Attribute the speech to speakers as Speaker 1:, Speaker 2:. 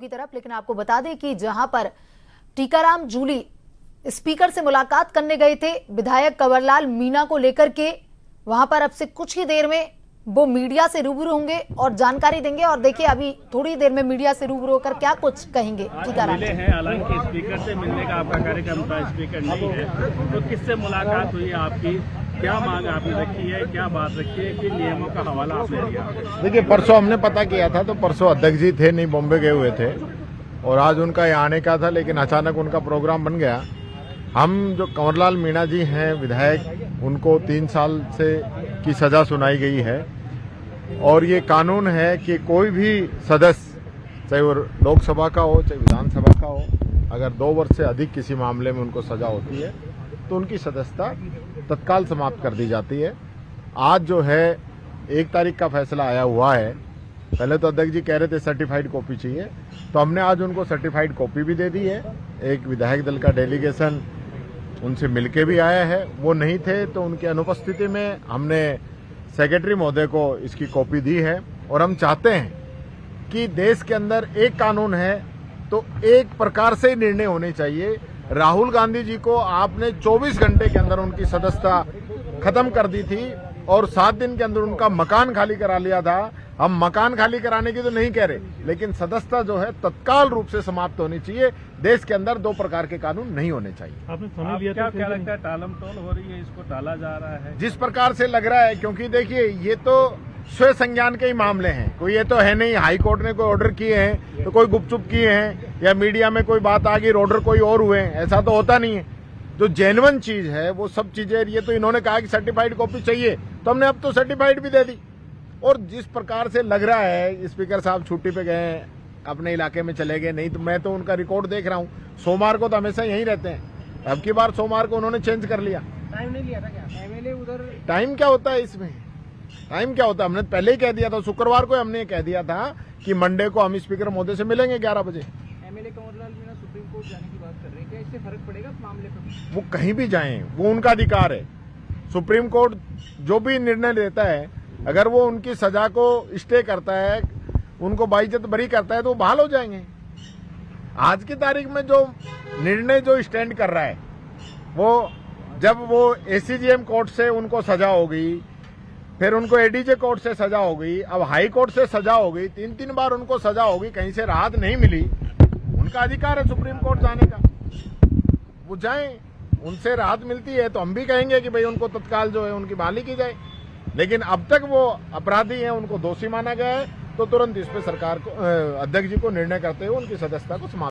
Speaker 1: की तरफ। लेकिन आपको बता दें कि जहां पर टीकाराम जूली स्पीकर से मुलाकात करने गए थे विधायक कंवरलाल मीणा को लेकर के, वहां पर अब से कुछ ही देर में वो मीडिया से रूबरू होंगे और जानकारी देंगे। और देखिए अभी थोड़ी देर में मीडिया से रूबरू होकर क्या कुछ कहेंगे टीकाराम।
Speaker 2: मिले हैं, हालांकि स्पीकर से मिलने का आपका कार्यक्रम था, स्पीकर नहीं है, तो किससे मुलाकात हुई आपकी, क्या मांग आपने रखी है, क्या बात रखी है, किन नियमों का हवाला आपने दिया?
Speaker 3: देखिए, परसों हमने पता किया था, तो परसों अध्यक्ष जी थे नहीं, बॉम्बे गए हुए थे और आज उनका यहाँ आने का था, लेकिन अचानक उनका प्रोग्राम बन गया। हम जो कंवरलाल मीणा जी हैं विधायक, उनको 3 साल से की सजा सुनाई गई है और ये कानून है कि कोई भी सदस्य, चाहे वो लोकसभा का हो चाहे विधानसभा का हो, अगर 2 वर्ष से अधिक किसी मामले में उनको सजा होती है तो उनकी सदस्यता तत्काल समाप्त कर दी जाती है। आज जो है 1 तारीख का फैसला आया हुआ है। पहले तो अध्यक्ष जी कह रहे थे सर्टिफाइड कॉपी चाहिए, तो हमने आज उनको सर्टिफाइड कॉपी भी दे दी है। एक विधायक दल का डेलीगेशन उनसे मिलके भी आया है, वो नहीं थे तो उनकी अनुपस्थिति में हमने सेक्रेटरी महोदय को इसकी कॉपी दी है। और हम चाहते हैं कि देश के अंदर एक कानून है तो एक प्रकार से निर्णय होने चाहिए। राहुल गांधी जी को आपने 24 घंटे के अंदर उनकी सदस्यता खत्म कर दी थी और 7 दिन के अंदर उनका मकान खाली करा लिया था। हम मकान खाली कराने की तो नहीं कह रहे, लेकिन सदस्यता जो है तत्काल रूप से समाप्त होनी चाहिए। देश के अंदर 2 प्रकार के कानून नहीं होने चाहिए।
Speaker 2: आपने समय लिया था, क्या लगता है टालम टोल हो रही है, इसको टाला जा रहा है?
Speaker 3: जिस प्रकार से लग रहा है, क्योंकि देखिए ये तो स्वयं संज्ञान के ही मामले हैं, कोई ये तो है नहीं हाई कोर्ट ने कोई ऑर्डर किए हैं तो कोई गुपचुप किए हैं या मीडिया में कोई बात आ गई, ऑर्डर कोई और हुए हैं, ऐसा तो होता नहीं है। जो जेन्युइन चीज है वो सब चीजें, ये तो इन्होंने कहा कि सर्टिफाइड कॉपी चाहिए तो हमने अब तो सर्टिफाइड भी दे दी। और जिस प्रकार से लग रहा है स्पीकर साहब छुट्टी पे गए, अपने इलाके में चले गए, नहीं तो मैं तो उनका रिकॉर्ड देख रहा हूँ, सोमवार को तो हमेशा यहीं रहते हैं, अब की बार सोमवार को उन्होंने चेंज कर लिया।
Speaker 4: टाइम नहीं लिया था क्या एमएलए उधर?
Speaker 3: टाइम क्या होता है इसमें, टाइम क्या होता है? हमने पहले ही कह दिया था, शुक्रवार को हमने कह दिया था कि मंडे को हम स्पीकर महोदय से मिलेंगे 11 बजे।
Speaker 4: MLA Kanwarlal Meena supreme court जाने की बात कर रहे हैं, क्या इससे फर्क पड़ेगा मामले पर?
Speaker 3: वो कहीं भी जाएं, वो उनका अधिकार है। सुप्रीम कोर्ट जो भी निर्णय लेता है, अगर वो उनकी सजा को स्टे करता है, उनको बाइज्जत बरी करता है, तो वो बहाल हो जाएंगे। आज की तारीख में जो निर्णय जो स्टैंड कर रहा है, वो जब वो एसीजीएम कोर्ट से उनको सजा हो गई, फिर उनको एडीजे कोर्ट से सजा हो गई, अब हाई कोर्ट से सजा हो गई, 3 बार उनको सजा हो गई, कहीं से राहत नहीं मिली। उनका अधिकार है सुप्रीम कोर्ट जाने का, वो जाएं, उनसे राहत मिलती है तो हम भी कहेंगे कि भाई उनको तत्काल जो है उनकी बहाली की जाए। लेकिन अब तक वो अपराधी हैं, उनको दोषी माना गया है, तो तुरंत इस पे सरकार को, अध्यक्ष जी को निर्णय करते हुए उनकी सदस्यता को समाप्त